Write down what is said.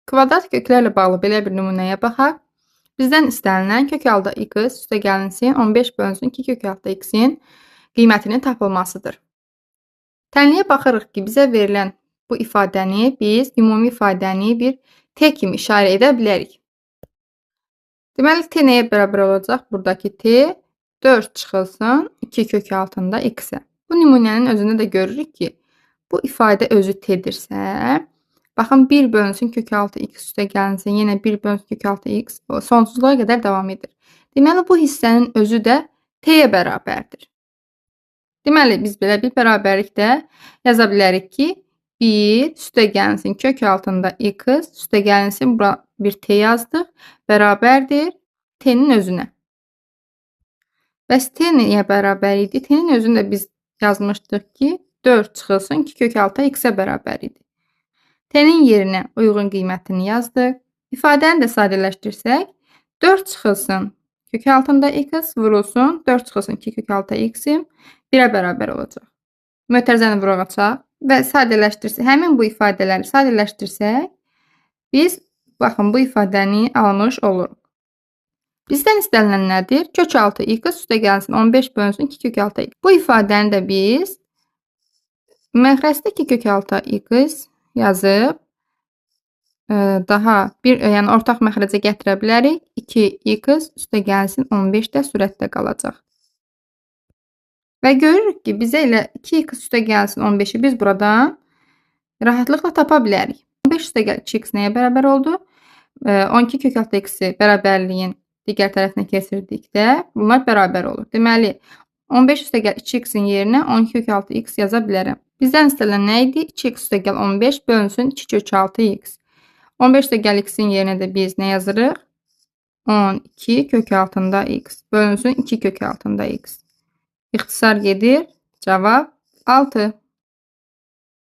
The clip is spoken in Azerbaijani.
Kvadrat köklərlə bağlı belə bir nümunəyə baxaq. Bizdən istənilən kök alda x üstəgəlsin 15 bölünsün 2 kök altda x-in qiymətinin tapılmasıdır. Tənliyə baxırıq ki, bizə verilən bu ifadəni biz ümumi ifadəni bir t kimi işarə edə bilərik. Deməli, t nəyə bərabər olacaq? Buradakı t 4 çıxılsın 2 kök altında x-ə. Bu nümunənin özündə də görürük ki, bu ifadə özü t-dirsə, baxın 1 bölünsün kök altı x üstəgəlsin, yenə 1 bölünsün kök altı x sonsuzluğa qədər davam edir. Deməli, bu hissənin özü də t-yə bərabərdir. Deməli, biz belə bir bərabərlikdə yaza bilərik ki, 1 üstəgəlsin kök altında x üstəgəlsin, bura bir t yazdıq, bərabərdir t-nin özünə. Bəs t nəyə bərabər idi? T-nin özünü də biz yazmışdıq ki, 4 çıxılsın 2 kök altı x-ə bərabər idi. T-nin yerinə uyğun qiymətini yazdıq. İfadəni də sadələşdirsək, 4 çıxılsın kök altında x vurulsun 4 çıxılsın 2 kök altı x-im 1-ə bərabər olacaq. Mötərizəni vuraq açaq və sadələşdirsək, həmin bu ifadələri sadələşdirsək, biz baxın bu ifadəni almış oluruq. Bizdən istənilən nədir? Kök altı x üstəgəlsin 15 bölünsün 2 kök altı x. Bu ifadəni də biz məxrəcdə 2 kök altı x yazıb daha yəni ortaq məxrəcə gətirə bilərik. 2x üstəgəlsin 15 də sürətdə qalacaq. Və görürük ki, bizə elə 2x üstəgəlsin 15-i biz buradan rahatlıqla tapa bilərik. 15 üstəgəl 2x nəyə bərabər oldu? 12 kök altı x-i bərabərliyin digər tərəfinə keçirdikdə bunlar bərabər olur. Deməli, 15 üstəgəl 2x-in yerinə 12 kök altı x yaza bilərəm. Bizdən istənilən nə idi? 2x üstəgəl 15 bölünsün 2 kök altı x. 15 üstəgəl x-in yerinə də biz nə yazırıq? 12 kök altında x bölünsün 2 kök altında x. İxtisar gedir. Cavab 6.